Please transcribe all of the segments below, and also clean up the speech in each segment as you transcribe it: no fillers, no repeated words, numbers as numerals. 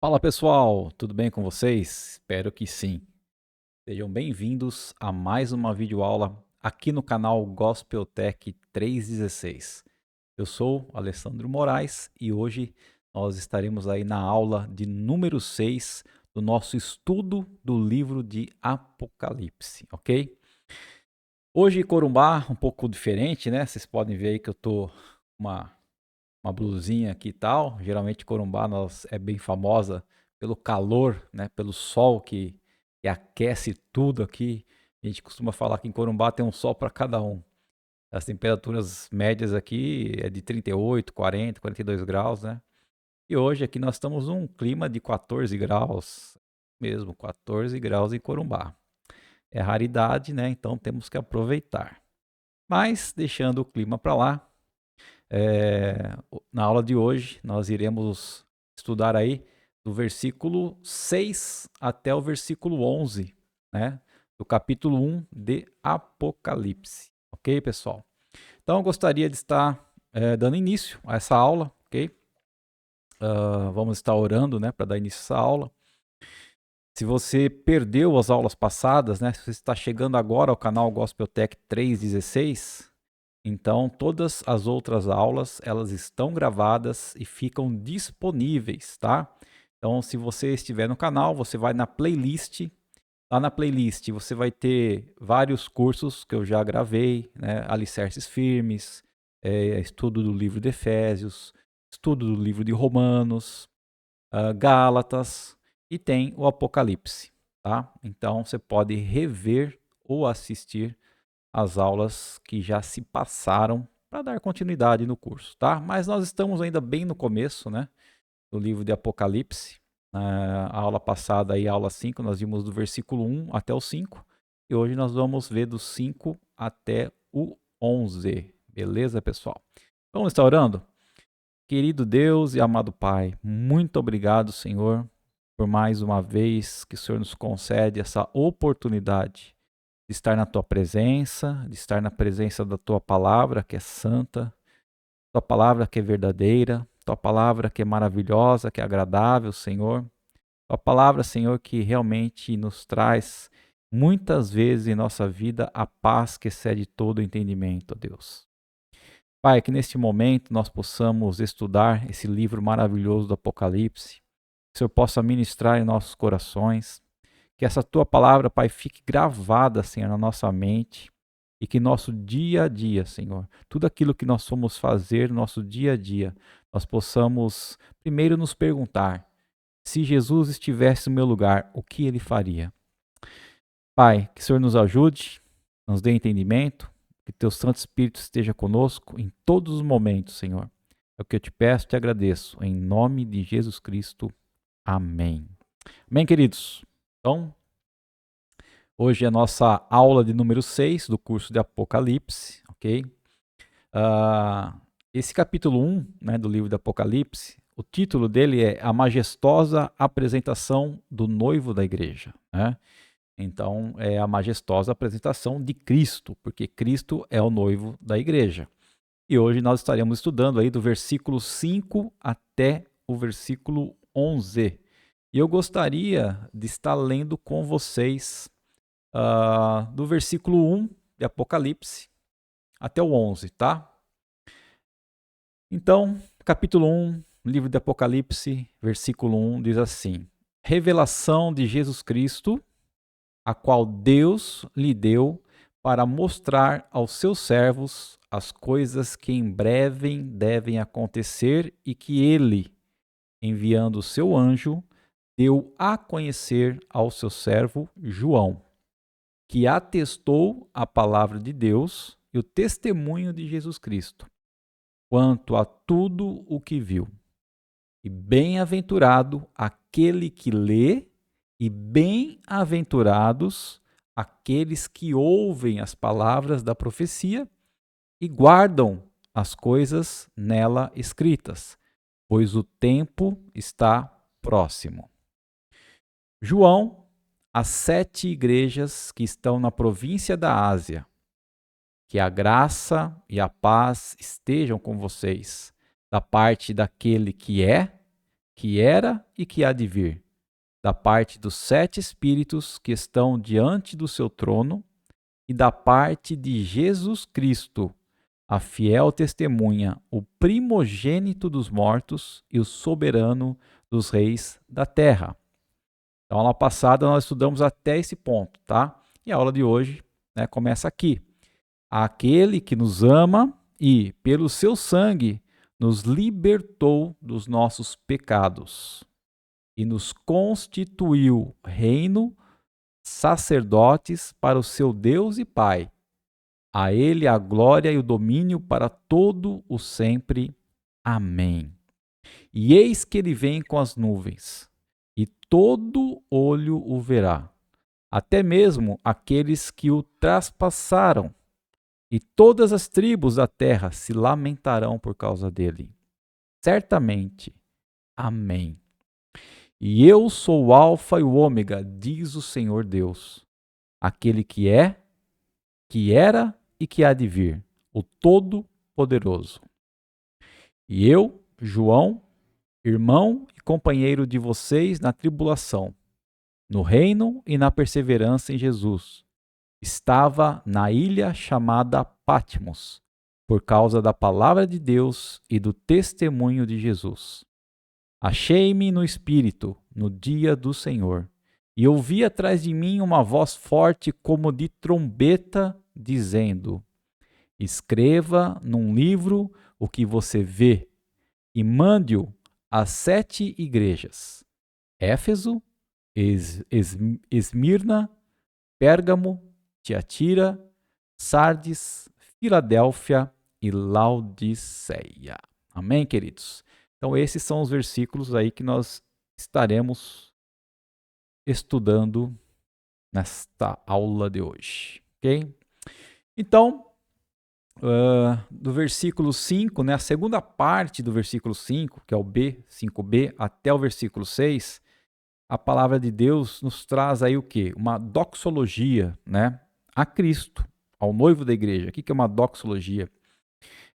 Fala pessoal, tudo bem com vocês? Espero que sim. Sejam bem-vindos a mais uma videoaula aqui no canal Gospel Tech 316. Eu sou Alessandro Moraes e hoje nós estaremos aí na aula de número 6 do nosso estudo do livro de Apocalipse, ok? Hoje Corumbá um pouco diferente, né? Vocês podem ver aí que eu tô com uma blusinha aqui e tal. Geralmente Corumbá é bem famosa pelo calor, né, pelo sol que aquece tudo aqui. A gente costuma falar que em Corumbá tem um sol para cada um. As temperaturas médias aqui é de 38, 40, 42 graus, né? E hoje aqui nós estamos num clima de 14 graus, mesmo 14 graus em Corumbá. É raridade, né? Então temos que aproveitar. Mas deixando o clima para lá, na aula de hoje, nós iremos estudar aí do versículo 6 até o versículo 11, né? Do capítulo 1 de Apocalipse. Ok, pessoal? Então, eu gostaria de estar dando início a essa aula, ok? Vamos estar orando, né, para dar início a essa aula. Se você perdeu as aulas passadas, né, se você está chegando agora ao canal Gospel Tech 316, então, todas as outras aulas, elas estão gravadas e ficam disponíveis, tá? Então, se você estiver no canal, você vai na playlist. Lá na playlist você vai ter vários cursos que eu já gravei, né? Alicerces firmes, estudo do livro de Efésios, estudo do livro de Romanos, Gálatas e tem o Apocalipse, tá? Então, você pode rever ou assistir as aulas que já se passaram para dar continuidade no curso, tá? Mas nós estamos ainda bem no começo, né, do livro de Apocalipse. A aula passada, aí, a aula 5, nós vimos do versículo 1 até o 5. E hoje nós vamos ver do 5 até o 11. Beleza, pessoal? Vamos estar orando? Querido Deus e amado Pai, muito obrigado, Senhor, por mais uma vez que o Senhor nos concede essa oportunidade de estar na tua presença, de estar na presença da tua palavra que é santa, tua palavra que é verdadeira, tua palavra que é maravilhosa, que é agradável, Senhor. Tua palavra, Senhor, que realmente nos traz muitas vezes em nossa vida a paz que excede todo entendimento, ó Deus. Pai, que neste momento nós possamos estudar esse livro maravilhoso do Apocalipse, que o Senhor possa ministrar em nossos corações, que essa tua palavra, Pai, fique gravada, Senhor, na nossa mente e que nosso dia a dia, Senhor, tudo aquilo que nós somos fazer no nosso dia a dia, nós possamos primeiro nos perguntar: se Jesus estivesse no meu lugar, o que ele faria? Pai, que o Senhor nos ajude, nos dê entendimento, que teu Santo Espírito esteja conosco em todos os momentos, Senhor. É o que eu te peço e te agradeço, em nome de Jesus Cristo. Amém. Amém, queridos? Então, hoje é a nossa aula de número 6 do curso de Apocalipse, ok? Esse capítulo 1, né, do livro de Apocalipse, o título dele é A Majestosa Apresentação do Noivo da Igreja, né? Então, é a majestosa apresentação de Cristo, porque Cristo é o noivo da igreja. E hoje nós estaremos estudando aí do versículo 5 até o versículo 11. E eu gostaria de estar lendo com vocês do versículo 1 de Apocalipse até o 11, tá? Então, capítulo 1, livro de Apocalipse, versículo 1 diz assim: Revelação de Jesus Cristo, a qual Deus lhe deu para mostrar aos seus servos as coisas que em breve devem acontecer e que ele, enviando o seu anjo, deu a conhecer ao seu servo João, que atestou a palavra de Deus e o testemunho de Jesus Cristo, quanto a tudo o que viu. E bem-aventurado aquele que lê, e bem-aventurados aqueles que ouvem as palavras da profecia e guardam as coisas nela escritas, pois o tempo está próximo. João, as 7 igrejas que estão na província da Ásia, que a graça e a paz estejam com vocês, da parte daquele que é, que era e que há de vir, da parte dos 7 Espíritos que estão diante do seu trono e da parte de Jesus Cristo, a fiel testemunha, o primogênito dos mortos e o soberano dos reis da terra. Então, aula passada nós estudamos até esse ponto, tá? E a aula de hoje, né, começa aqui. Aquele que nos ama e, pelo seu sangue, nos libertou dos nossos pecados e nos constituiu reino, sacerdotes para o seu Deus e Pai. A ele a glória e o domínio para todo o sempre. Amém. E eis que ele vem com as nuvens, e todo olho o verá, até mesmo aqueles que o traspassaram, e todas as tribos da terra se lamentarão por causa dele. Certamente. Amém. E eu sou o Alfa e o Ômega, diz o Senhor Deus, aquele que é, que era e que há de vir, o Todo-Poderoso. E eu, João, irmão e companheiro de vocês na tribulação, no reino e na perseverança em Jesus, estava na ilha chamada Patmos, por causa da palavra de Deus e do testemunho de Jesus. Achei-me no Espírito no dia do Senhor, e ouvi atrás de mim uma voz forte como de trombeta, dizendo: Escreva num livro o que você vê, e mande-o às 7 igrejas: Éfeso, Esmirna, Pérgamo, Tiatira, Sardes, Filadélfia e Laodiceia. Amém, queridos? Então, esses são os versículos aí que nós estaremos estudando nesta aula de hoje, ok? Então, do versículo 5, né, a segunda parte do versículo 5, que é o B, 5b, até o versículo 6, a palavra de Deus nos traz aí o quê? Uma doxologia, né, a Cristo, ao noivo da igreja. O que é uma doxologia?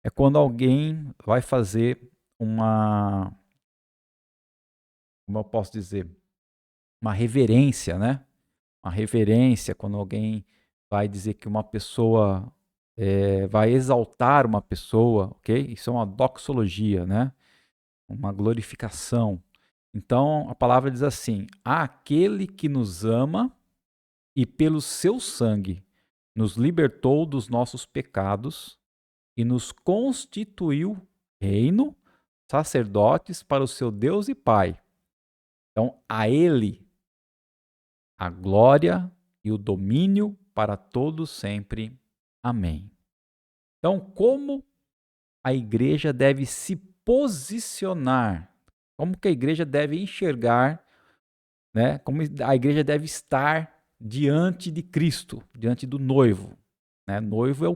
É quando alguém vai fazer uma, como eu posso dizer, uma reverência, né? Uma reverência, quando alguém vai dizer que uma pessoa vai exaltar uma pessoa, ok? Isso é uma doxologia, né? Uma glorificação. Então, a palavra diz assim: aquele que nos ama e pelo seu sangue nos libertou dos nossos pecados e nos constituiu reino, sacerdotes para o seu Deus e Pai. Então, a ele a glória e o domínio para todos sempre. Amém. Então, como a igreja deve se posicionar? Como que a igreja deve enxergar, né? Como a igreja deve estar diante de Cristo, diante do noivo, né? Noivo é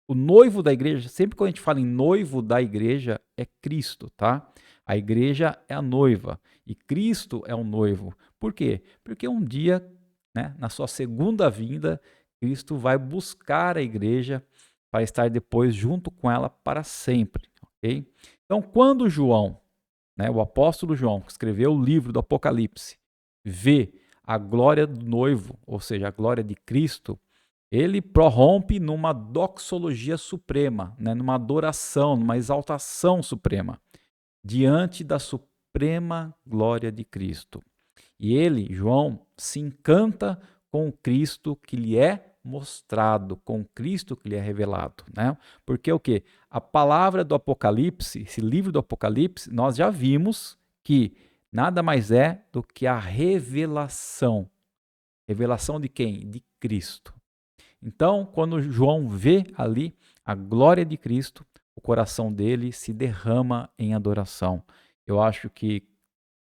o noivo da igreja. Sempre que a gente fala em noivo da igreja, é Cristo, tá? A igreja é a noiva e Cristo é o noivo. Por quê? Porque um dia, né, na sua segunda vinda, Cristo vai buscar a igreja para estar depois junto com ela para sempre, ok? Então, quando João, né, o apóstolo João, que escreveu o livro do Apocalipse, vê a glória do noivo, ou seja, a glória de Cristo, ele prorrompe numa doxologia suprema, né, numa adoração, numa exaltação suprema, diante da suprema glória de Cristo. E ele, João, se encanta com o Cristo que lhe é mostrado, com o Cristo que lhe é revelado, né? Porque o quê? A palavra do Apocalipse, esse livro do Apocalipse, nós já vimos que nada mais é do que a revelação. Revelação de quem? De Cristo. Então, quando João vê ali a glória de Cristo, o coração dele se derrama em adoração. Eu acho que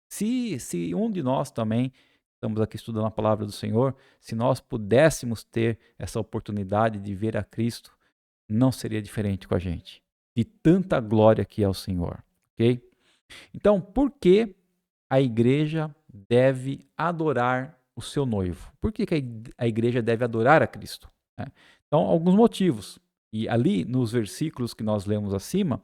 se um de nós também estamos aqui estudando a palavra do Senhor, se nós pudéssemos ter essa oportunidade de ver a Cristo, não seria diferente com a gente. De tanta glória que é o Senhor, ok? Então, por que a igreja deve adorar o seu noivo? Por que a igreja deve adorar a Cristo? Então, alguns motivos. E ali, nos versículos que nós lemos acima,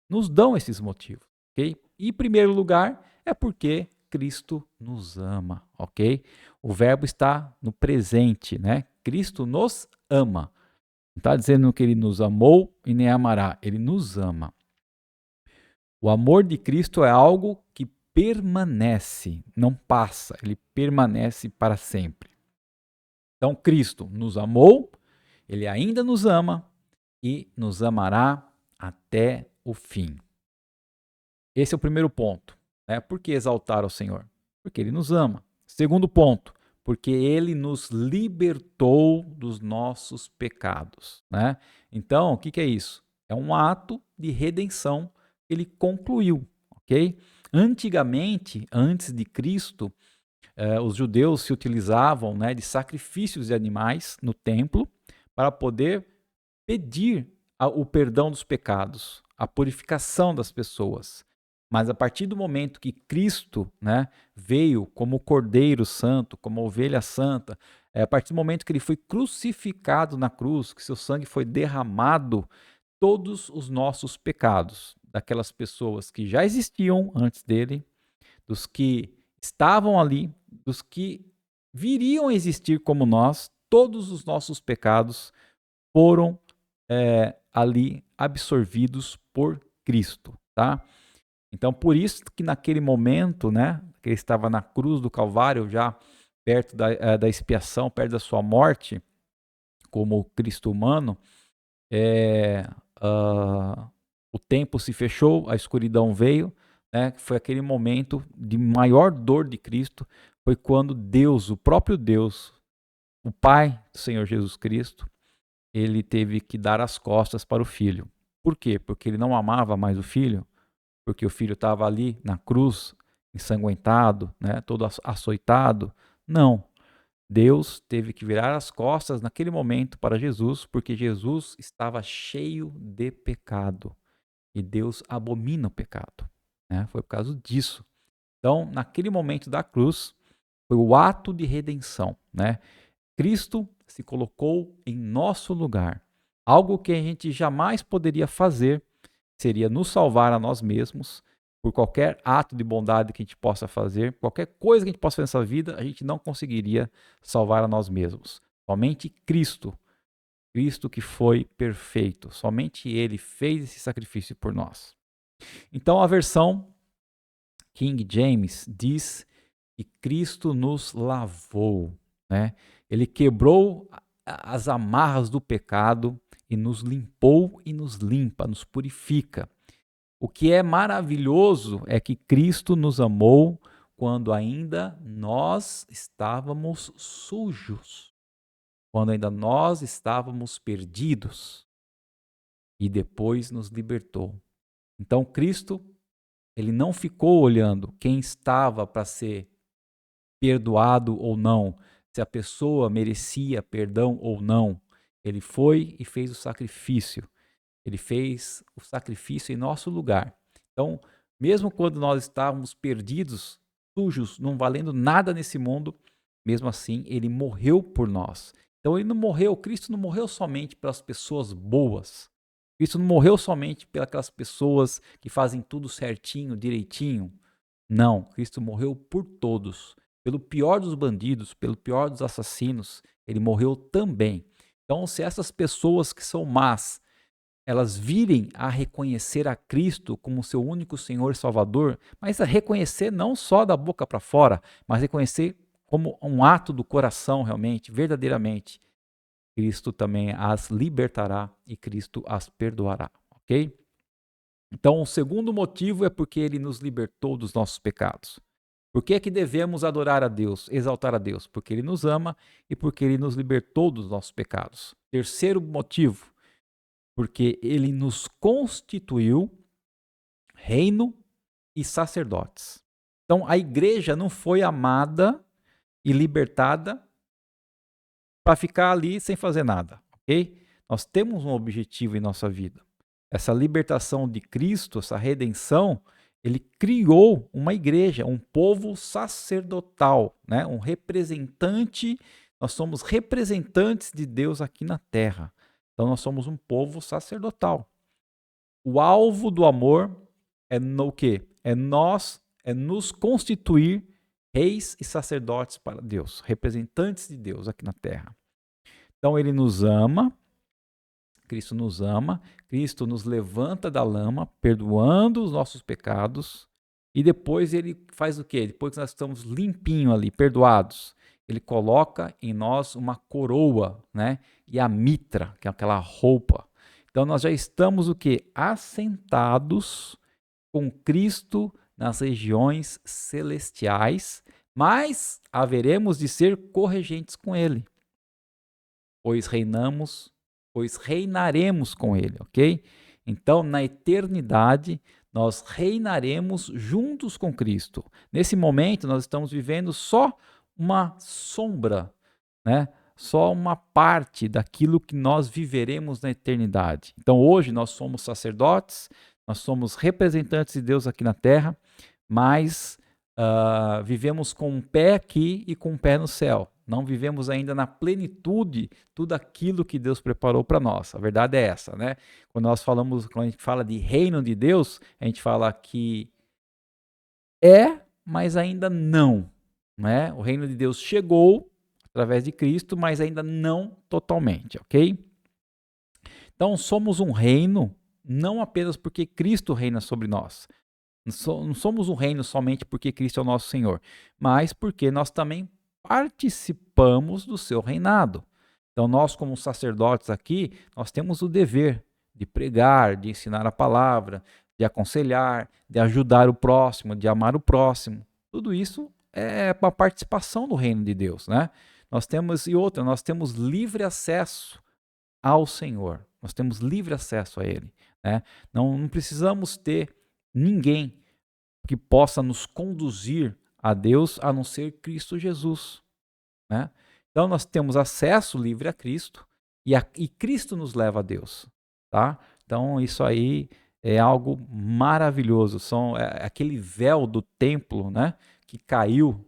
nos dão esses motivos, ok? E, em primeiro lugar, É porque Cristo nos ama, ok? O verbo está no presente, né? Cristo nos ama. Não está dizendo que ele nos amou e nem amará, ele nos ama. O amor de Cristo é algo que permanece, não passa, ele permanece para sempre. Então, Cristo nos amou, ele ainda nos ama e nos amará até o fim. Esse é o primeiro ponto. Né? Por que exaltar ao Senhor? Porque ele nos ama. Segundo ponto, porque ele nos libertou dos nossos pecados. Né? Então, o que é isso? É um ato de redenção que ele concluiu. Ok? Antigamente, antes de Cristo, os judeus se utilizavam, né, de sacrifícios de animais no templo para poder pedir o perdão dos pecados, a purificação das pessoas. Mas a partir do momento que Cristo, né, veio como Cordeiro Santo, como Ovelha Santa, a partir do momento que ele foi crucificado na cruz, que seu sangue foi derramado, todos os nossos pecados, daquelas pessoas que já existiam antes dele, dos que estavam ali, dos que viriam a existir como nós, todos os nossos pecados foram ali absorvidos por Cristo, tá? Então, por isso que naquele momento, né, que ele estava na cruz do Calvário, já perto da expiação, perto da sua morte, como Cristo humano, o tempo se fechou, a escuridão veio, né? Foi aquele momento de maior dor de Cristo, foi quando Deus, o próprio Deus, o Pai do Senhor Jesus Cristo, ele teve que dar as costas para o Filho. Por quê? Porque ele não amava mais o Filho, porque o Filho estava ali na cruz, ensanguentado, né? Todo açoitado. Não. Deus teve que virar as costas naquele momento para Jesus, porque Jesus estava cheio de pecado. E Deus abomina o pecado. Né? Foi por causa disso. Então, naquele momento da cruz, foi o ato de redenção. Né? Cristo se colocou em nosso lugar. Algo que a gente jamais poderia fazer seria nos salvar a nós mesmos, por qualquer ato de bondade que a gente possa fazer, qualquer coisa que a gente possa fazer nessa vida, a gente não conseguiria salvar a nós mesmos. Somente Cristo, Cristo que foi perfeito, somente Ele fez esse sacrifício por nós. Então a versão King James diz que Cristo nos lavou, né? Ele quebrou as amarras do pecado e nos limpou e nos limpa, nos purifica. O que é maravilhoso é que Cristo nos amou quando ainda nós estávamos sujos, quando ainda nós estávamos perdidos e depois nos libertou. Então Cristo, ele não ficou olhando quem estava para ser perdoado ou não, se a pessoa merecia perdão ou não. Ele foi e fez o sacrifício. Ele fez o sacrifício em nosso lugar. Então, mesmo quando nós estávamos perdidos, sujos, não valendo nada nesse mundo, mesmo assim, ele morreu por nós. Então, ele não morreu, Cristo não morreu somente pelas pessoas boas. Cristo não morreu somente pelas pessoas que fazem tudo certinho, direitinho. Não, Cristo morreu por todos. Pelo pior dos bandidos, pelo pior dos assassinos, ele morreu também. Então, se essas pessoas que são más, elas virem a reconhecer a Cristo como seu único Senhor e Salvador, mas a reconhecer não só da boca para fora, mas reconhecer como um ato do coração realmente, verdadeiramente, Cristo também as libertará e Cristo as perdoará, ok? Então, o segundo motivo é porque ele nos libertou dos nossos pecados. Por que é que devemos adorar a Deus, exaltar a Deus? Porque ele nos ama e porque ele nos libertou dos nossos pecados. Terceiro motivo, porque ele nos constituiu reino e sacerdotes. Então, a igreja não foi amada e libertada para ficar ali sem fazer nada, ok? Nós temos um objetivo em nossa vida. Essa libertação de Cristo, essa redenção, ele criou uma igreja, um povo sacerdotal, né? Um representante. Nós somos representantes de Deus aqui na terra. Então, nós somos um povo sacerdotal. O alvo do amor é no quê? É nós é nos constituir reis e sacerdotes para Deus, representantes de Deus aqui na terra. Então ele nos ama, Cristo nos levanta da lama, perdoando os nossos pecados, e depois ele faz o quê? Depois que nós estamos limpinhos ali, perdoados, ele coloca em nós uma coroa, né? E a mitra, que é aquela roupa. Então nós já estamos o quê? Assentados com Cristo nas regiões celestiais, mas haveremos de ser corregentes com ele, pois reinaremos com ele, ok? Então, na eternidade, nós reinaremos juntos com Cristo. Nesse momento, nós estamos vivendo só uma sombra, né? Só uma parte daquilo que nós viveremos na eternidade. Então, hoje, nós somos sacerdotes, nós somos representantes de Deus aqui na terra, mas vivemos com um pé aqui e com um pé no céu. Não vivemos ainda na plenitude tudo aquilo que Deus preparou para nós. A verdade é essa, né? Quando a gente fala de reino de Deus, a gente fala que mas ainda não, né? O reino de Deus chegou através de Cristo, mas ainda não totalmente, ok? Então somos um reino não apenas porque Cristo reina sobre nós. Não somos um reino somente porque Cristo é o nosso Senhor, mas porque nós também participamos do seu reinado. Então nós, como sacerdotes aqui, nós temos o dever de pregar, de ensinar a palavra, de aconselhar, de ajudar o próximo, de amar o próximo. Tudo isso é uma participação do reino de Deus, né? Nós temos livre acesso ao Senhor. Nós temos livre acesso a Ele, né? Não precisamos ter ninguém que possa nos conduzir a Deus a não ser Cristo Jesus, né? Então nós temos acesso livre a Cristo e Cristo nos leva a Deus, tá? Então isso aí é algo maravilhoso. É aquele véu do templo, né, que caiu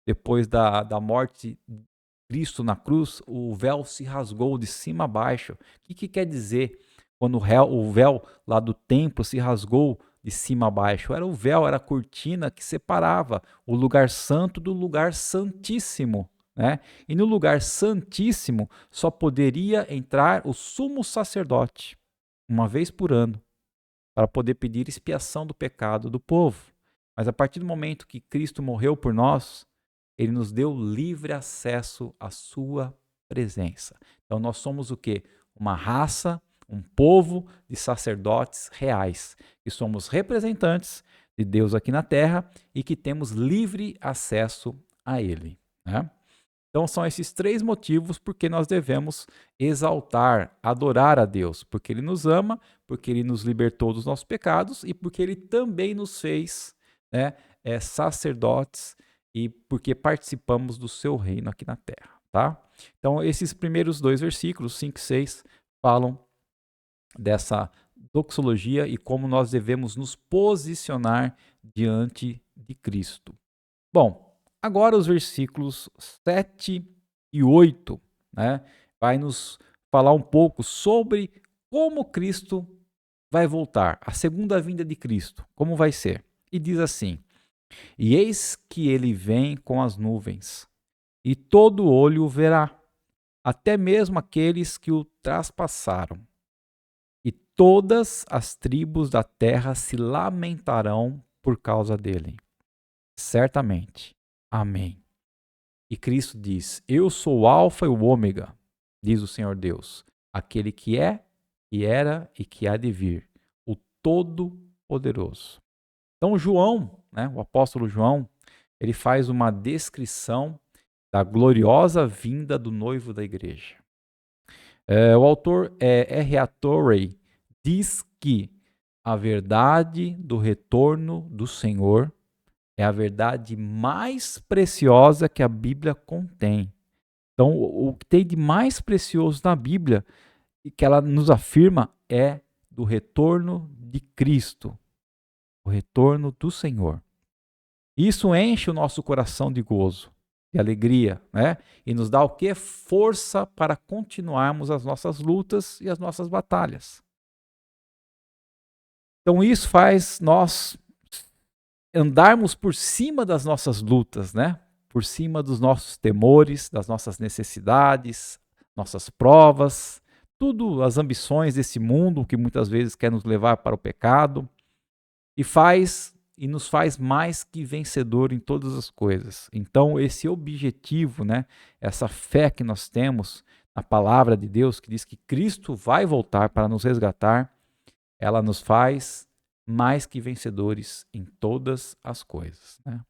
depois da morte de Cristo na cruz. O véu se rasgou de cima a baixo. O que quer dizer quando o véu lá do templo se rasgou de cima a baixo? Era o véu, era a cortina que separava o lugar santo do lugar santíssimo, né? E no lugar santíssimo só poderia entrar o sumo sacerdote uma vez por ano para poder pedir expiação do pecado do povo. Mas a partir do momento que Cristo morreu por nós, ele nos deu livre acesso à sua presença. Então nós somos o quê? Uma raça, um povo de sacerdotes reais, que somos representantes de Deus aqui na terra e que temos livre acesso a ele, né? Então são esses 3 motivos porque nós devemos exaltar, adorar a Deus, porque ele nos ama, porque ele nos libertou dos nossos pecados e porque ele também nos fez, né, sacerdotes e porque participamos do seu reino aqui na terra, tá? Então esses primeiros 2 versículos, 5 e 6, falam dessa doxologia e como nós devemos nos posicionar diante de Cristo. Bom, agora os versículos 7 e 8, né, vai nos falar um pouco sobre como Cristo vai voltar, a segunda vinda de Cristo, como vai ser. E diz assim: E eis que ele vem com as nuvens, e todo olho o verá, até mesmo aqueles que o traspassaram. E todas as tribos da terra se lamentarão por causa dele. Certamente. Amém. E Cristo diz: Eu sou o Alfa e o Ômega, diz o Senhor Deus, aquele que é, que era e que há de vir, o Todo-Poderoso. Então João, né, o apóstolo João, ele faz uma descrição da gloriosa vinda do noivo da igreja. O autor R.A. Torrey diz que a verdade do retorno do Senhor é a verdade mais preciosa que a Bíblia contém. Então, o que tem de mais precioso na Bíblia e que ela nos afirma é do retorno de Cristo, o retorno do Senhor. Isso enche o nosso coração de gozo, de alegria, né? E nos dá o quê? Força para continuarmos as nossas lutas e as nossas batalhas. Então isso faz nós andarmos por cima das nossas lutas, né? Por cima dos nossos temores, das nossas necessidades, nossas provas, tudo as ambições desse mundo que muitas vezes quer nos levar para o pecado e nos faz mais que vencedor em todas as coisas. Então, esse objetivo, né, essa fé que nós temos na palavra de Deus, que diz que Cristo vai voltar para nos resgatar, ela nos faz mais que vencedores em todas as coisas, né?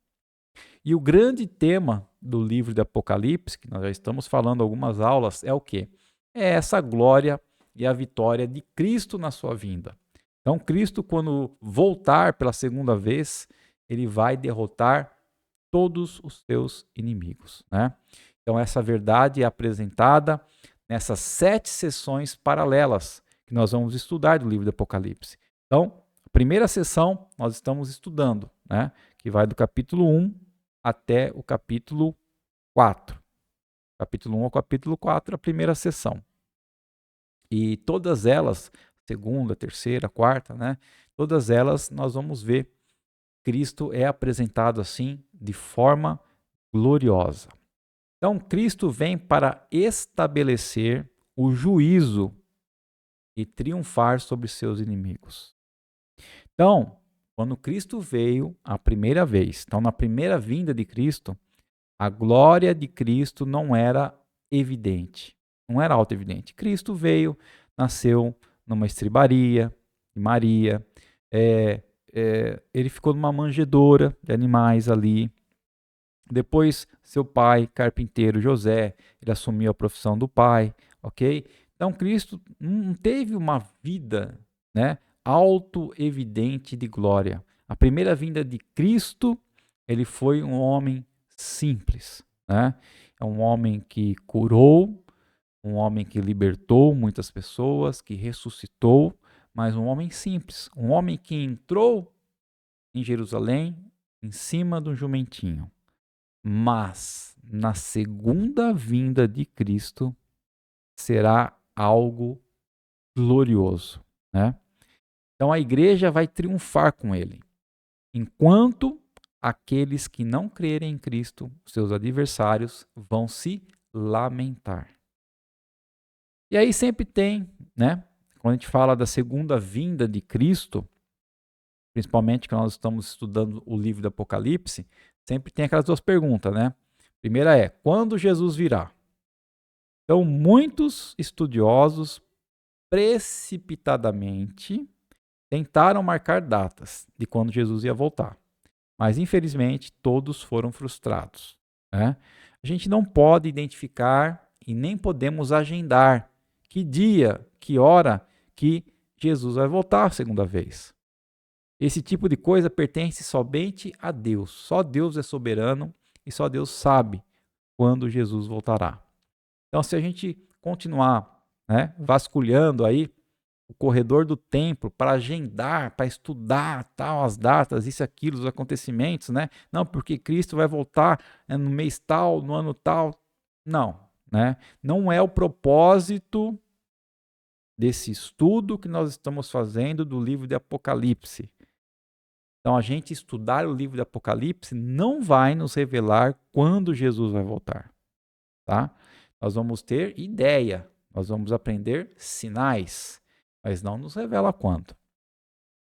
E o grande tema do livro de Apocalipse, que nós já estamos falando algumas aulas, é o quê? É essa glória e a vitória de Cristo na sua vinda. Então, Cristo, quando voltar pela segunda vez, ele vai derrotar todos os seus inimigos, né? Então, essa verdade é apresentada nessas 7 sessões paralelas que nós vamos estudar do livro do Apocalipse. Então, a primeira sessão nós estamos estudando, né? Que vai do capítulo 1 até o capítulo 4. Capítulo 1 ao capítulo 4, a primeira sessão. E todas elas, segunda, terceira, quarta, né? Todas elas nós vamos ver Cristo é apresentado assim de forma gloriosa. Então, Cristo vem para estabelecer o juízo e triunfar sobre seus inimigos. Então, quando Cristo veio a primeira vez, então na primeira vinda de Cristo, a glória de Cristo não era evidente, não era auto-evidente. Cristo veio, nasceu numa estribaria de Maria, ele ficou numa manjedoura de animais ali. Depois, seu pai, carpinteiro José, ele assumiu a profissão do pai, ok? Então, Cristo não teve uma vida, né, auto-evidente de glória. A primeira vinda de Cristo, ele foi um homem simples, né? É um homem que curou, um homem que libertou muitas pessoas, que ressuscitou, mas um homem simples, um homem que entrou em Jerusalém em cima de um jumentinho. Mas na segunda vinda de Cristo será algo glorioso, né? Então a igreja vai triunfar com ele, enquanto aqueles que não crerem em Cristo, seus adversários, vão se lamentar. E aí sempre tem, né? Quando a gente fala da segunda vinda de Cristo, principalmente quando nós estamos estudando o livro do Apocalipse, sempre tem aquelas duas perguntas, né? Primeira é, quando Jesus virá? Então, muitos estudiosos precipitadamente tentaram marcar datas de quando Jesus ia voltar, mas infelizmente todos foram frustrados, né? A gente não pode identificar e nem podemos agendar que dia, que hora que Jesus vai voltar a segunda vez. Esse tipo de coisa pertence somente a Deus. Só Deus é soberano e só Deus sabe quando Jesus voltará. Então, se a gente continuar, né, vasculhando aí o corredor do templo para agendar, para estudar tal as datas, isso, aquilo, os acontecimentos, né? Não, porque Cristo vai voltar no mês tal, no ano tal. Não, né? Não é o propósito desse estudo que nós estamos fazendo do livro de Apocalipse. Então, a gente estudar o livro de Apocalipse não vai nos revelar quando Jesus vai voltar, tá? Nós vamos ter ideia, nós vamos aprender sinais, mas não nos revela quando.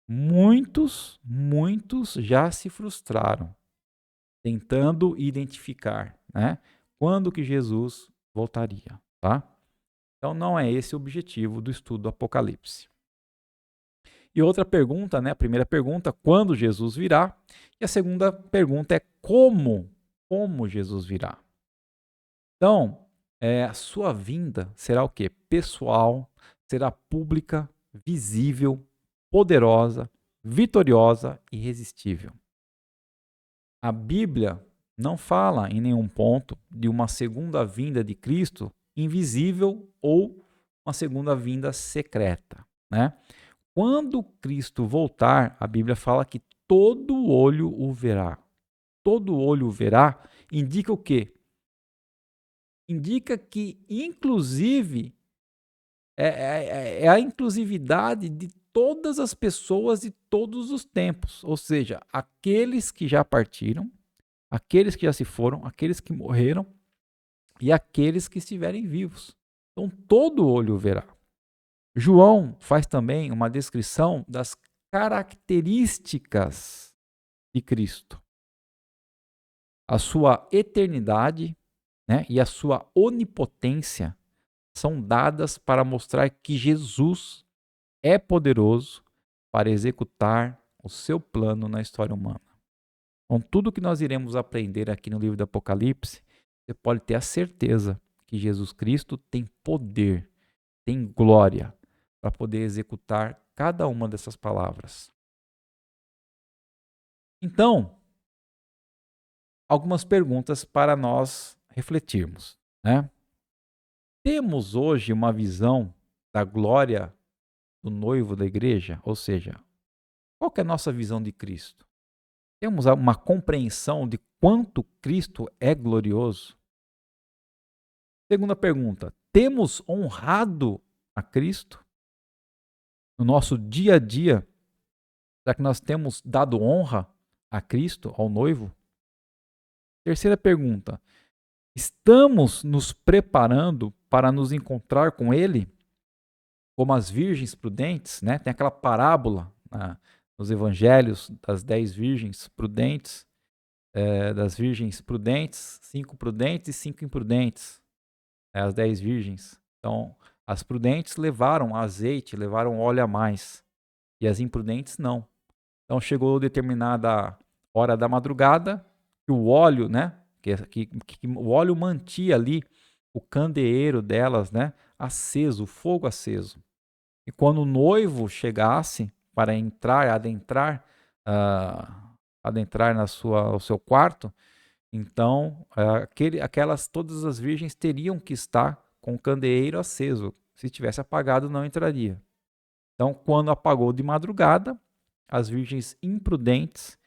Muitos já se frustraram tentando identificar, né, quando que Jesus voltaria, tá? Então, não é esse o objetivo do estudo do Apocalipse. E outra pergunta, né? A primeira pergunta, quando Jesus virá? E a segunda pergunta é como Jesus virá? Então, a sua vinda será o quê? Pessoal, será pública, visível, poderosa, vitoriosa e irresistível. A Bíblia não fala em nenhum ponto de uma segunda vinda de Cristo invisível ou uma segunda vinda secreta, né? Quando Cristo voltar, a Bíblia fala que todo olho o verá. Todo olho o verá indica o quê? Indica que, inclusive, é a inclusividade de todas as pessoas de todos os tempos, ou seja, aqueles que já partiram, aqueles que já se foram, aqueles que morreram e aqueles que estiverem vivos. Então, todo olho verá. João faz também uma descrição das características de Cristo. A sua eternidade, né, e a sua onipotência são dadas para mostrar que Jesus é poderoso para executar o seu plano na história humana. Com tudo que nós iremos aprender aqui no livro do Apocalipse, você pode ter a certeza que Jesus Cristo tem poder, tem glória para poder executar cada uma dessas palavras. Então, algumas perguntas para nós refletirmos, né? Temos hoje uma visão da glória do noivo da igreja? Ou seja, qual que é a nossa visão de Cristo? Temos uma compreensão de quanto Cristo é glorioso? Segunda pergunta, temos honrado a Cristo no nosso dia a dia? Será que nós temos dado honra a Cristo, ao noivo? Terceira pergunta, estamos nos preparando para nos encontrar com Ele? Como as virgens prudentes, né? Tem aquela parábola nos evangelhos das 10 virgens prudentes, das virgens prudentes, 5 prudentes e 5 imprudentes, as 10 virgens. Então, as prudentes levaram azeite, levaram óleo a mais, e as imprudentes não. Então, chegou determinada hora da madrugada, que o óleo, né, que o óleo mantia ali o candeeiro delas, né, aceso, o fogo aceso. E quando o noivo chegasse para adentrar no seu quarto, então todas as virgens teriam que estar com o candeeiro aceso. Se tivesse apagado, não entraria. Então, quando apagou de madrugada, as virgens imprudentes,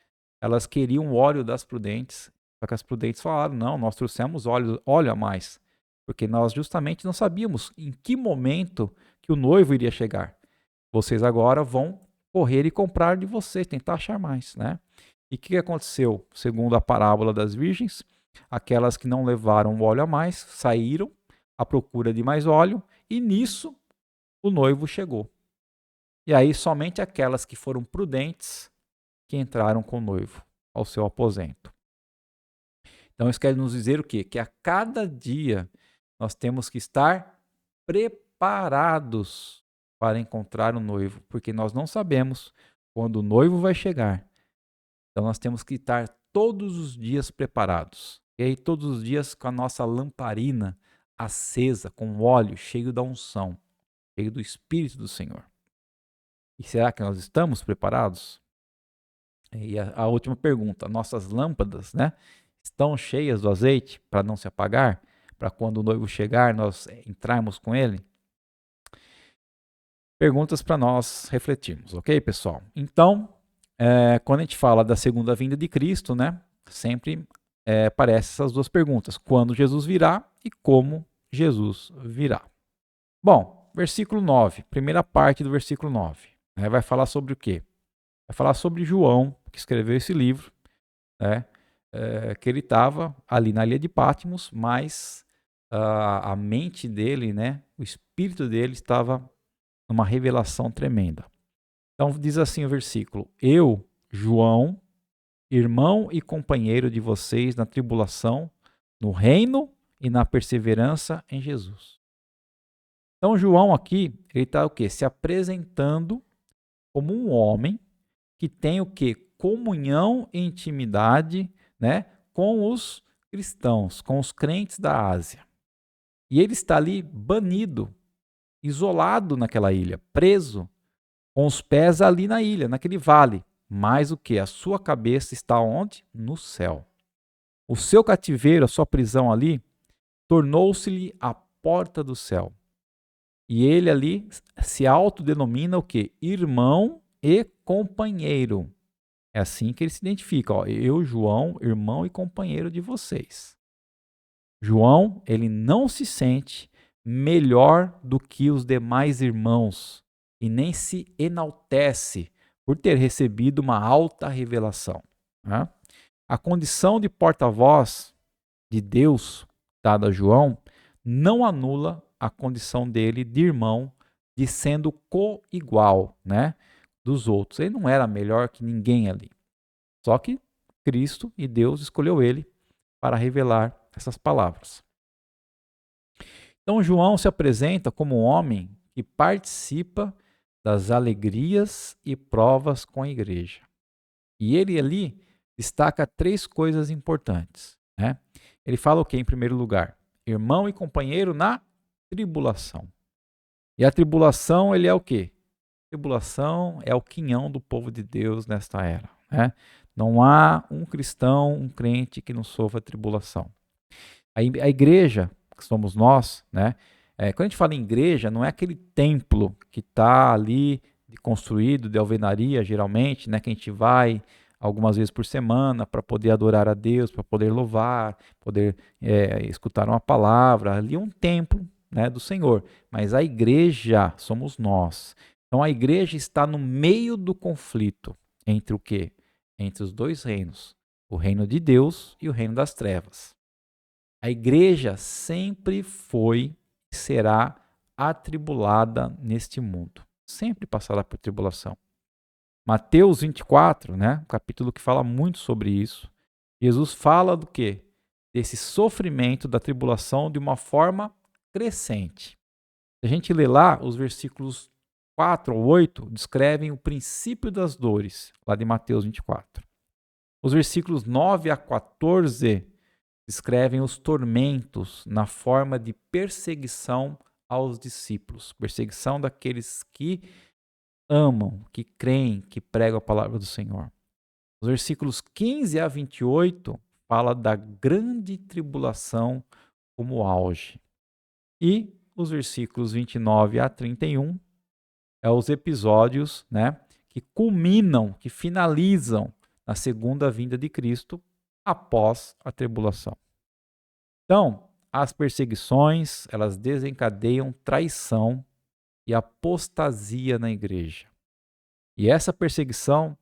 elas queriam o óleo das prudentes, só que as prudentes falaram, não, nós trouxemos óleo a mais, porque nós justamente não sabíamos em que momento que o noivo iria chegar. Vocês agora vão correr e comprar de vocês, tentar achar mais, né? E o que aconteceu? Segundo a parábola das virgens, aquelas que não levaram óleo a mais saíram à procura de mais óleo e nisso o noivo chegou. E aí somente aquelas que foram prudentes que entraram com o noivo ao seu aposento. Então isso quer nos dizer o quê? Que a cada dia nós temos que estar preparados para encontrar o noivo, porque nós não sabemos quando o noivo vai chegar. Então nós temos que estar todos os dias preparados. E aí todos os dias com a nossa lamparina acesa, com óleo cheio da unção, cheio do Espírito do Senhor. E será que nós estamos preparados? E a última pergunta, nossas lâmpadas, né, estão cheias do azeite para não se apagar? Para quando o noivo chegar, nós entrarmos com ele? Perguntas para nós refletirmos, ok, pessoal? Então, quando a gente fala da segunda vinda de Cristo, né, sempre aparecem essas duas perguntas. Quando Jesus virá e como Jesus virá. Bom, versículo 9, primeira parte do versículo 9. Vai falar sobre o quê? Vai falar sobre João, que escreveu esse livro, né, que ele estava ali na ilha de Patmos, mas a mente dele, né, o espírito dele estava numa revelação tremenda. Então diz assim o versículo: eu, João, irmão e companheiro de vocês na tribulação, no reino e na perseverança em Jesus. Então João aqui, ele está o quê? Se apresentando como um homem que tem o quê? Comunhão e intimidade, né, com os cristãos, com os crentes da Ásia. E ele está ali banido, isolado naquela ilha, preso, com os pés ali na ilha, naquele vale. Mas o que? A sua cabeça está onde? No céu. O seu cativeiro, a sua prisão ali, tornou-se-lhe a porta do céu. E ele ali se autodenomina o quê? Irmão e companheiro. É assim que ele se identifica. Ó, eu, João, irmão e companheiro de vocês. João, ele não se sente melhor do que os demais irmãos e nem se enaltece por ter recebido uma alta revelação. Né? A condição de porta-voz de Deus dada a João não anula a condição dele de irmão, de sendo co-igual, né, dos outros. Ele não era melhor que ninguém ali. Só que Cristo e Deus escolheu ele para revelar essas palavras. Então João se apresenta como um homem que participa das alegrias e provas com a igreja. E ele ali destaca 3 coisas importantes, né? Ele fala o que em primeiro lugar? Irmão e companheiro na tribulação. E a tribulação, ele é o quê? Tribulação é o quinhão do povo de Deus nesta era, né? Não há um cristão, um crente que não sofra tribulação. A igreja, que somos nós, né? Quando a gente fala em igreja, não é aquele templo que está ali construído de alvenaria, geralmente, né? Que a gente vai algumas vezes por semana para poder adorar a Deus, para poder louvar, poder escutar uma palavra. Ali é um templo, né, do Senhor. Mas a igreja somos nós. Então a igreja está no meio do conflito entre o quê? Entre os 2 reinos, o reino de Deus e o reino das trevas. A igreja sempre foi e será atribulada neste mundo. Sempre passará por tribulação. Mateus 24, né, um capítulo que fala muito sobre isso. Jesus fala do quê? Desse sofrimento da tribulação de uma forma crescente. Se a gente lê lá, os versículos 4 ou 8 descrevem o princípio das dores, lá de Mateus 24. Os versículos 9 a 14 descrevem os tormentos na forma de perseguição aos discípulos, perseguição daqueles que amam, que creem, que pregam a palavra do Senhor. Os versículos 15 a 28 fala da grande tribulação como auge. E os versículos 29 a 31 os episódios, né, que culminam, que finalizam na segunda vinda de Cristo após a tribulação. Então, as perseguições, elas desencadeiam traição e apostasia na igreja. E essa perseguição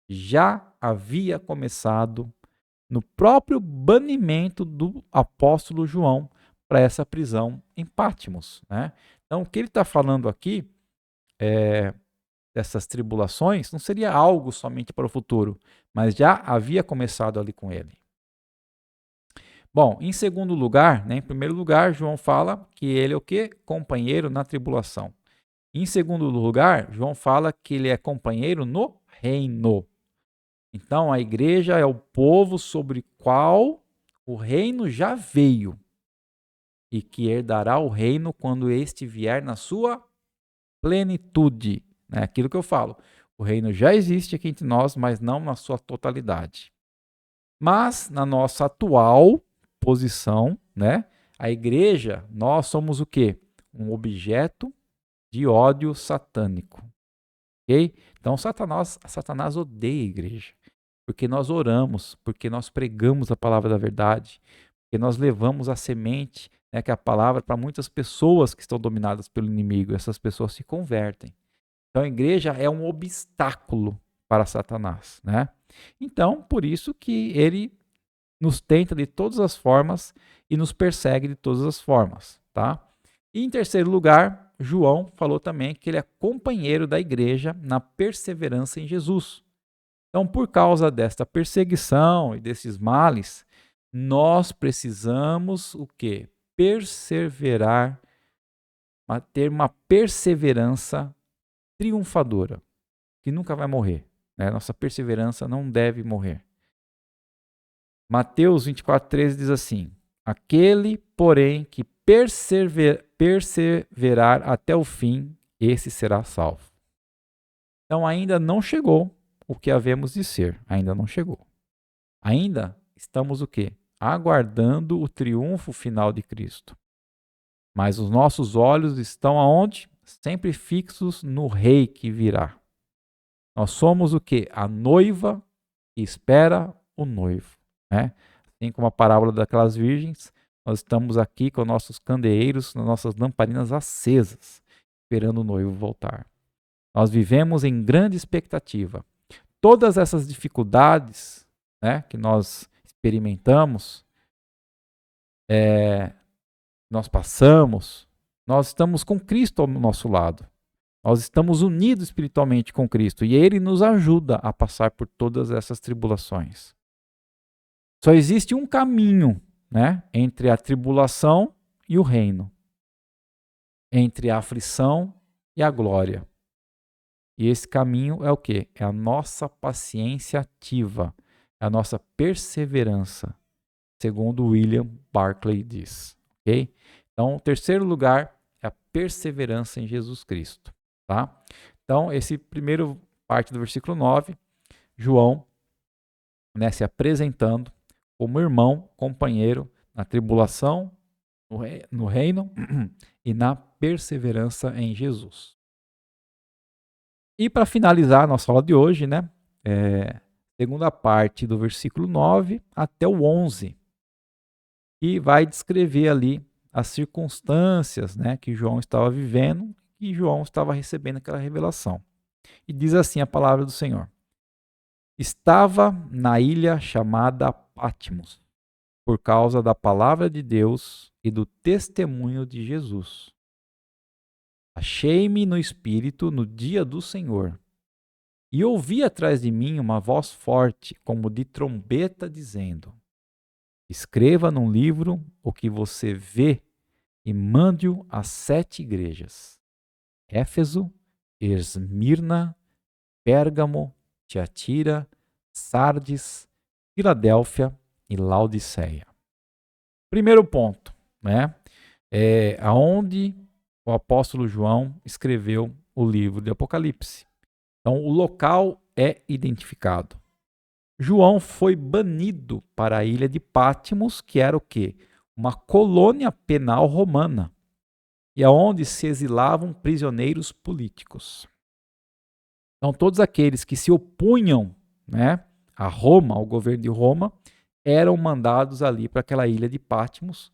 já havia começado no próprio banimento do apóstolo João para essa prisão em Patmos, né? Então, o que ele está falando aqui dessas tribulações não seria algo somente para o futuro, mas já havia começado ali com ele. Bom, em segundo lugar, né, em primeiro lugar, João fala que ele é o quê? Companheiro na tribulação. Em segundo lugar, João fala que ele é companheiro no reino. Então, a igreja é o povo sobre qual o reino já veio e que herdará o reino quando este vier na sua plenitude. É aquilo que eu falo. O reino já existe aqui entre nós, mas não na sua totalidade. Mas, na nossa atual posição, né, a igreja, nós somos o quê? Um objeto de ódio satânico. Ok? Então, Satanás odeia a igreja. Porque nós oramos, porque nós pregamos a palavra da verdade, porque nós levamos a semente, né, que é a palavra, para muitas pessoas que estão dominadas pelo inimigo. Essas pessoas se convertem. Então a igreja é um obstáculo para Satanás, né? Então, por isso que ele nos tenta de todas as formas e nos persegue de todas as formas, tá? E em terceiro lugar, João falou também que ele é companheiro da igreja na perseverança em Jesus. Então, por causa desta perseguição e desses males, nós precisamos o quê? Perseverar, ter uma perseverança triunfadora, que nunca vai morrer. Né? Nossa perseverança não deve morrer. Mateus 24:13 diz assim: aquele, porém, que perseverar até o fim, esse será salvo. Então ainda não chegou o que havemos de ser, ainda não chegou. Ainda estamos o quê? Aguardando o triunfo final de Cristo. Mas os nossos olhos estão aonde? Sempre fixos no Rei que virá. Nós somos o quê? A noiva que espera o noivo. Né? Assim como a parábola daquelas virgens, nós estamos aqui com nossos candeeiros, nossas lamparinas acesas, esperando o noivo voltar. Nós vivemos em grande expectativa. Todas essas dificuldades, né, que nós experimentamos, nós passamos, nós estamos com Cristo ao nosso lado. Nós estamos unidos espiritualmente com Cristo e Ele nos ajuda a passar por todas essas tribulações. Só existe um caminho, né, entre a tribulação e o reino, entre a aflição e a glória. E esse caminho é o quê? É a nossa paciência ativa, é a nossa perseverança, segundo William Barclay diz. Ok? Então, o terceiro lugar é a perseverança em Jesus Cristo. Tá? Então, esse primeiro parte do versículo 9, João, né, se apresentando como irmão, companheiro na tribulação, no reino e na perseverança em Jesus. E para finalizar a nossa aula de hoje, né, segunda parte do versículo 9 até o 11, e vai descrever ali as circunstâncias, né, que João estava vivendo e João estava recebendo aquela revelação. E diz assim a palavra do Senhor: Estava na ilha chamada Patmos, por causa da palavra de Deus e do testemunho de Jesus. Achei-me no Espírito no dia do Senhor, e ouvi atrás de mim uma voz forte, como de trombeta, dizendo: Escreva num livro o que você vê e mande-o às 7 igrejas: Éfeso, Esmirna, Pérgamo, Tiatira, Sardes, Filadélfia e Laodiceia. Primeiro ponto, né? Aonde o apóstolo João escreveu o livro de Apocalipse. Então, o local é identificado. João foi banido para a ilha de Patmos, que era o quê? Uma colônia penal romana, e aonde se exilavam prisioneiros políticos. Então, todos aqueles que se opunham, né, a Roma, ao governo de Roma, eram mandados ali para aquela ilha de Patmos.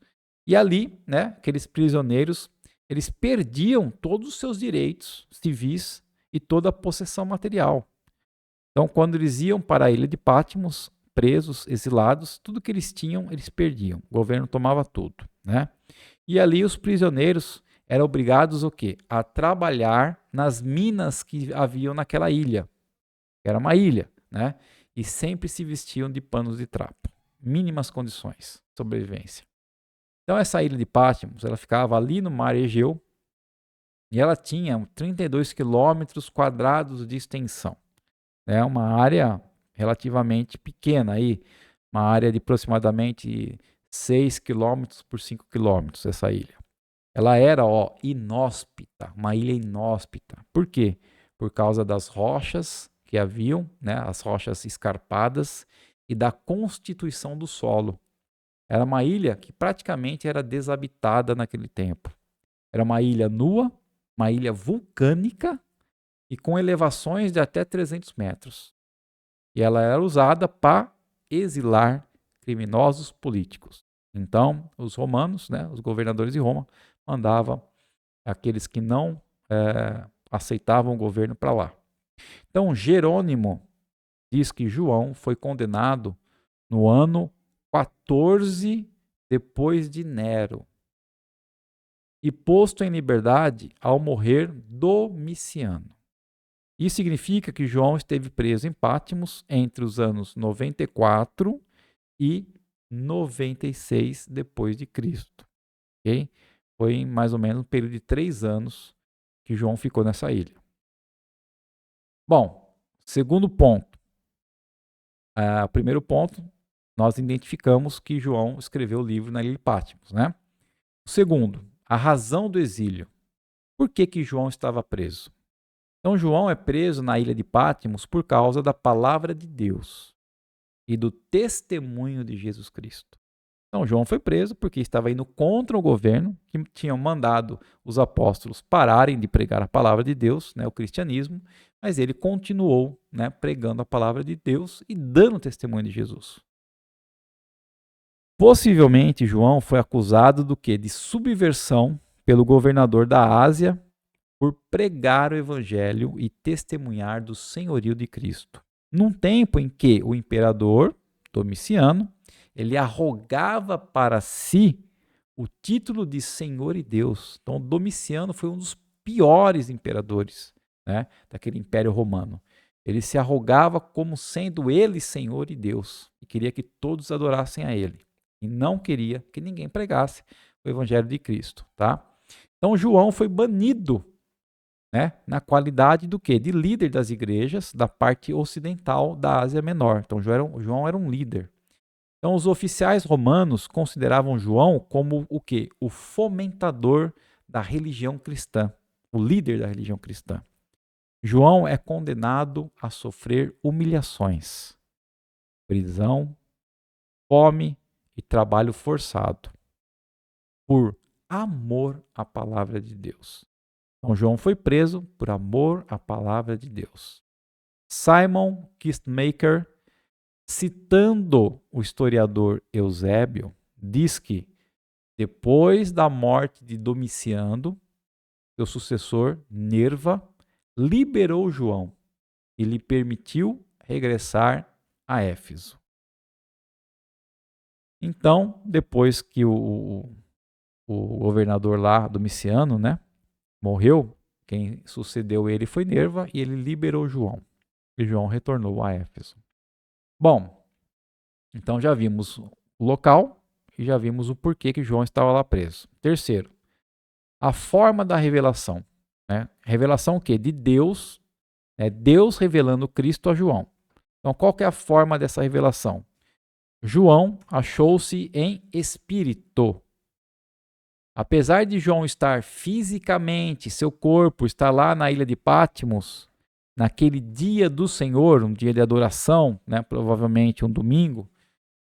E ali, né, aqueles prisioneiros, eles perdiam todos os seus direitos civis e toda a possessão material. Então, quando eles iam para a ilha de Patmos, presos, exilados, tudo que eles tinham, eles perdiam. O governo tomava tudo, né? E ali os prisioneiros eram obrigados o quê? A trabalhar nas minas que haviam naquela ilha. Era uma ilha, né? E sempre se vestiam de panos de trapo. Mínimas condições de sobrevivência. Então essa ilha de Patmos, ela ficava ali no mar Egeu e ela tinha 32 quilômetros quadrados de extensão. É uma área relativamente pequena aí, uma área de aproximadamente 6 quilômetros por 5 quilômetros, essa ilha. Ela era inóspita, uma ilha inóspita. Por quê? Por causa das rochas que haviam, né, as rochas escarpadas, e da constituição do solo. Era uma ilha que praticamente era desabitada naquele tempo. Era uma ilha nua, uma ilha vulcânica e com elevações de até 300 metros. E ela era usada para exilar criminosos políticos. Então, os romanos, né, os governadores de Roma, mandavam aqueles que não aceitavam o governo para lá. Então, Jerônimo diz que João foi condenado no ano 14 depois de Nero e posto em liberdade ao morrer Domiciano. Isso significa que João esteve preso em Patmos entre os anos 94 e 96 depois de Cristo. Okay? Foi mais ou menos um período de 3 anos que João ficou nessa ilha. Bom, segundo ponto. Primeiro ponto, nós identificamos que João escreveu o livro na ilha de Patmos, né? O segundo, a razão do exílio. Por que João estava preso? Então, João é preso na ilha de Patmos por causa da palavra de Deus e do testemunho de Jesus Cristo. Então, João foi preso porque estava indo contra o governo que tinham mandado os apóstolos pararem de pregar a palavra de Deus, né, o cristianismo, mas ele continuou, né, pregando a palavra de Deus e dando testemunho de Jesus. Possivelmente, João foi acusado do quê? De subversão pelo governador da Ásia por pregar o evangelho e testemunhar do senhorio de Cristo. Num tempo em que o imperador Domiciano, ele arrogava para si o título de Senhor e Deus. Então, Domiciano foi um dos piores imperadores, né, daquele Império Romano. Ele se arrogava como sendo ele Senhor e Deus e queria que todos adorassem a ele. E não queria que ninguém pregasse o Evangelho de Cristo, tá? Então, João foi banido, né, na qualidade do quê? De líder das igrejas da parte ocidental da Ásia Menor. Então, João era um líder. Então, os oficiais romanos consideravam João como o quê? O fomentador da religião cristã, o líder da religião cristã. João é condenado a sofrer humilhações, prisão, fome e trabalho forçado, por amor à palavra de Deus. Então, João foi preso por amor à palavra de Deus. Simon Kistemaker, citando o historiador Eusébio, diz que depois da morte de Domiciano, seu sucessor, Nerva, liberou João e lhe permitiu regressar a Éfeso. Então, depois que o governador lá, Domiciano, né, morreu, quem sucedeu ele foi Nerva e ele liberou João. E João retornou a Éfeso. Bom, então já vimos o local e já vimos o porquê que João estava lá preso. Terceiro, a forma da revelação. Né? Revelação o quê? De Deus, Deus revelando Cristo a João. Então, qual que é a forma dessa revelação? João achou-se em espírito. Apesar de João estar fisicamente, seu corpo está lá na ilha de Patmos, naquele dia do Senhor, um dia de adoração, né, provavelmente um domingo,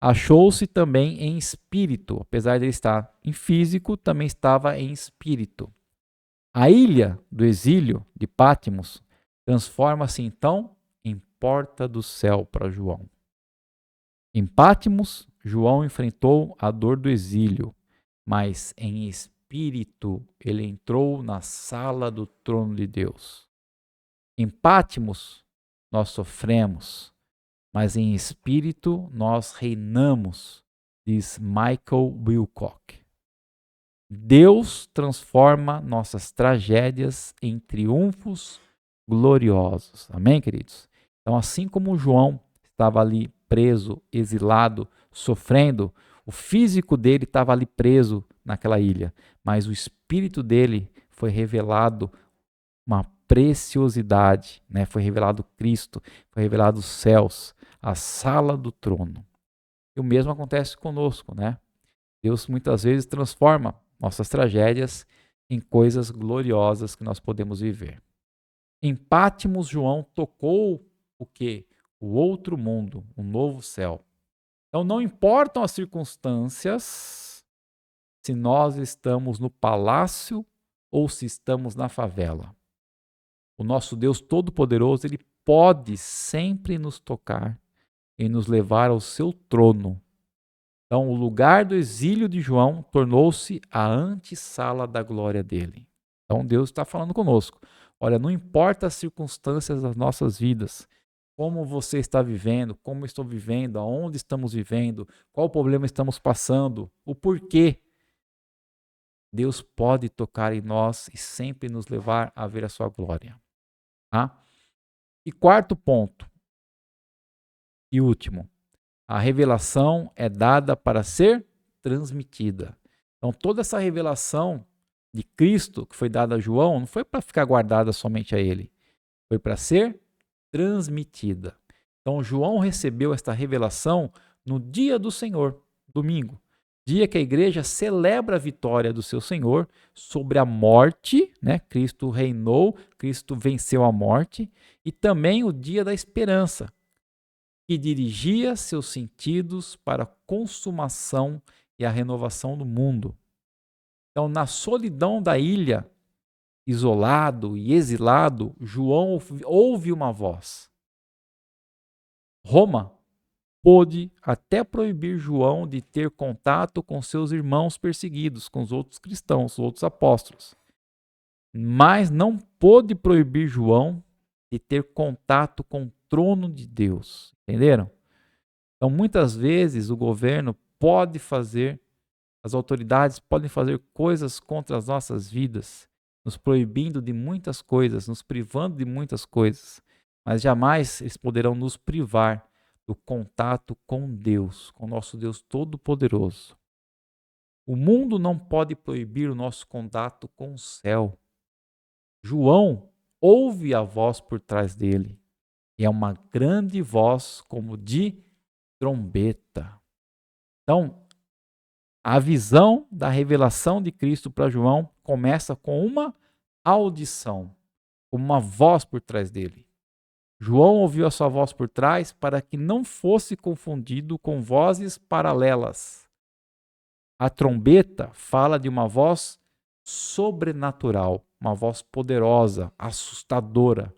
achou-se também em espírito. Apesar de ele estar em físico, também estava em espírito. A ilha do exílio de Patmos transforma-se então em porta do céu para João. Em Patmos, João enfrentou a dor do exílio, mas em espírito ele entrou na sala do trono de Deus. Em Patmos, nós sofremos, mas em espírito nós reinamos, diz Michael Wilcock. Deus transforma nossas tragédias em triunfos gloriosos. Amém, queridos? Então, assim como João estava ali preso, exilado, sofrendo, o físico dele estava ali preso naquela ilha, mas o espírito dele foi revelado uma preciosidade, né? Foi revelado Cristo, foi revelado os céus, a sala do trono. E o mesmo acontece conosco, né? Deus muitas vezes transforma nossas tragédias em coisas gloriosas que nós podemos viver. Em Patmos, João tocou o quê? O outro mundo, um novo céu. Então não importam as circunstâncias, se nós estamos no palácio ou se estamos na favela. O nosso Deus Todo-Poderoso, ele pode sempre nos tocar e nos levar ao seu trono. Então, o lugar do exílio de João tornou-se a antessala da glória dele. Então, Deus está falando conosco. Olha, não importa as circunstâncias das nossas vidas, como você está vivendo, como eu estou vivendo, aonde estamos vivendo, qual problema estamos passando, o porquê. Deus pode tocar em nós e sempre nos levar a ver a sua glória. Tá? E quarto ponto, e último, a revelação é dada para ser transmitida. Então, toda essa revelação de Cristo que foi dada a João não foi para ficar guardada somente a ele, foi para ser transmitida. Então, João recebeu esta revelação no dia do Senhor, domingo, dia que a igreja celebra a vitória do seu Senhor sobre a morte, né? Cristo reinou, Cristo venceu a morte, e também o dia da esperança, que dirigia seus sentidos para a consumação e a renovação do mundo. Então, na solidão da ilha, isolado e exilado, João ouve uma voz. Roma pôde até proibir João de ter contato com seus irmãos perseguidos, com os outros cristãos, os outros apóstolos. mas não pôde proibir João de ter contato com o trono de Deus. Entenderam? Então, muitas vezes, o governo pode fazer, as autoridades podem fazer coisas contra as nossas vidas, nos proibindo de muitas coisas, nos privando de muitas coisas, mas jamais eles poderão nos privar do contato com Deus, com o nosso Deus Todo-Poderoso. O mundo não pode proibir o nosso contato com o céu. João ouve a voz por trás dele, e é uma grande voz como de trombeta. Então, a visão da revelação de Cristo para João começa com uma audição, uma voz por trás dele. João ouviu a sua voz por trás para que não fosse confundido com vozes paralelas. A trombeta fala de uma voz sobrenatural, uma voz poderosa, assustadora.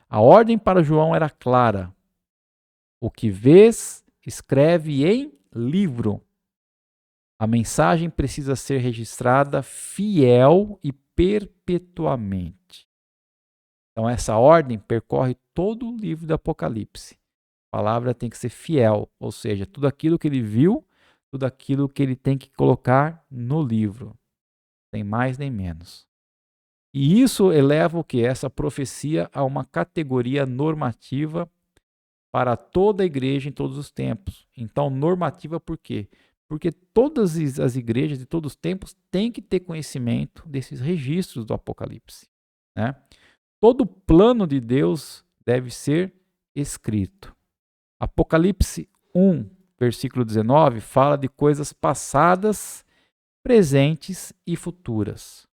A ordem para João era clara: o que vês, escreve em livro. A mensagem precisa ser registrada fiel e perpetuamente. Então, essa ordem percorre todo o livro do Apocalipse. A palavra tem que ser fiel, ou seja, tudo aquilo que ele viu, tudo aquilo que ele tem que colocar no livro. Nem mais nem menos. E isso eleva o que? Essa profecia a uma categoria normativa para toda a igreja em todos os tempos. Então, normativa por quê? Porque todas as igrejas de todos os tempos têm que ter conhecimento desses registros do Apocalipse, né? Todo o plano de Deus deve ser escrito. Apocalipse 1, versículo 19, fala de coisas passadas, presentes e futuras.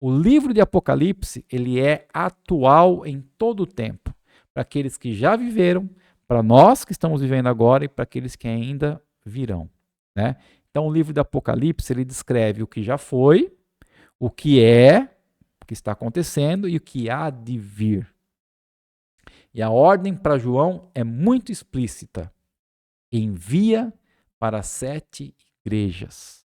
O livro de Apocalipse, ele é atual em todo o tempo, para aqueles que já viveram, para nós que estamos vivendo agora e para aqueles que ainda virão, né? Então, o livro de Apocalipse, ele descreve o que já foi, o que é, o que está acontecendo e o que há de vir. E a ordem para João é muito explícita. Envia para 7 igrejas.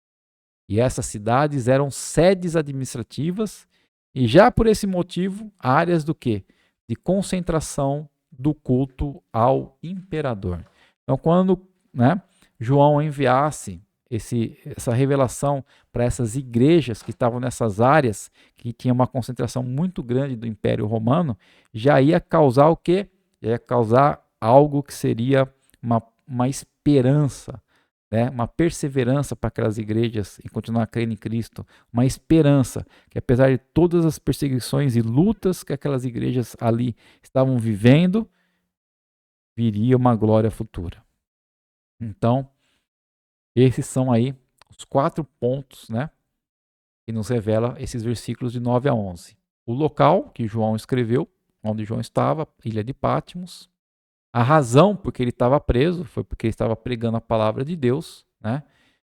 E essas cidades eram sedes administrativas e já por esse motivo, áreas do quê? De concentração do culto ao imperador. Então, quando, né, João enviasse essa revelação para essas igrejas que estavam nessas áreas, que tinha uma concentração muito grande do Império Romano, já ia causar o quê? Já ia causar algo que seria uma esperança, né? Uma perseverança para aquelas igrejas em continuar crendo em Cristo, uma esperança que apesar de todas as perseguições e lutas que aquelas igrejas ali estavam vivendo, viria uma glória futura. Então, esses são aí os 4 pontos, né, que nos revela esses versículos de 9 a 11. O local que João escreveu, onde João estava, Ilha de Patmos. A razão por que ele estava preso foi porque ele estava pregando a palavra de Deus, né?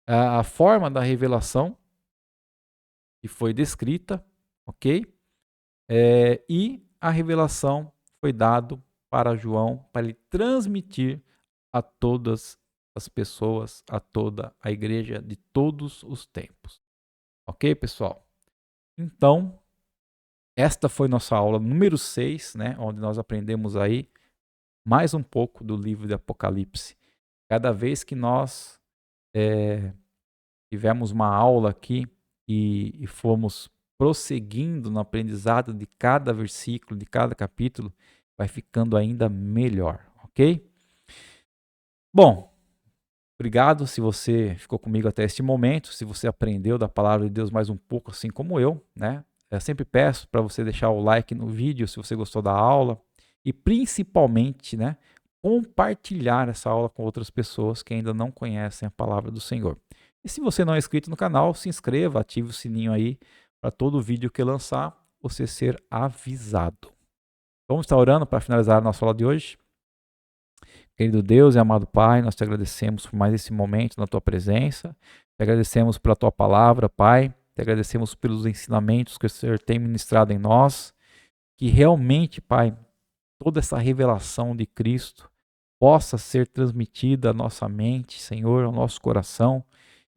A forma da revelação que foi descrita, ok? E a revelação foi dado para João, para ele transmitir a todas as pessoas, a toda a igreja de todos os tempos. Ok, pessoal? Então, esta foi nossa aula número 6, né? Onde nós aprendemos aí mais um pouco do livro de Apocalipse. Cada vez que nós tivemos uma aula aqui e fomos prosseguindo no aprendizado de cada versículo, de cada capítulo, vai ficando ainda melhor, ok? Bom, obrigado se você ficou comigo até este momento, se você aprendeu da palavra de Deus mais um pouco, assim como eu, né? Eu sempre peço para você deixar o like no vídeo se você gostou da aula e principalmente, né, compartilhar essa aula com outras pessoas que ainda não conhecem a palavra do Senhor. E se você não é inscrito no canal, se inscreva, ative o sininho aí para todo vídeo que eu lançar, você ser avisado. Vamos estar orando para finalizar a nossa aula de hoje. Querido Deus e amado Pai, nós te agradecemos por mais esse momento na tua presença, te agradecemos pela tua palavra, Pai, te agradecemos pelos ensinamentos que o Senhor tem ministrado em nós, que realmente, Pai, toda essa revelação de Cristo possa ser transmitida à nossa mente, Senhor, ao nosso coração,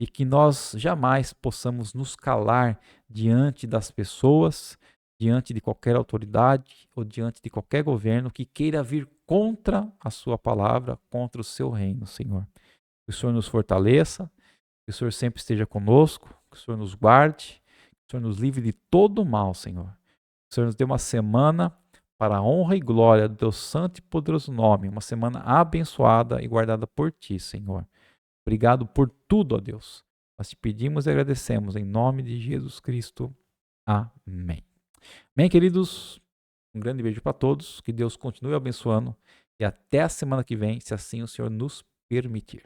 e que nós jamais possamos nos calar diante das pessoas, diante de qualquer autoridade ou diante de qualquer governo que queira vir contra a sua palavra, contra o seu reino, Senhor. Que o Senhor nos fortaleça, que o Senhor sempre esteja conosco, que o Senhor nos guarde, que o Senhor nos livre de todo mal, Senhor. Que o Senhor nos dê uma semana para a honra e glória do teu santo e poderoso nome, uma semana abençoada e guardada por ti, Senhor. Obrigado por tudo, ó Deus. Nós te pedimos e agradecemos em nome de Jesus Cristo. Amém. Bem, queridos, um grande beijo para todos, que Deus continue abençoando e até a semana que vem, se assim o Senhor nos permitir.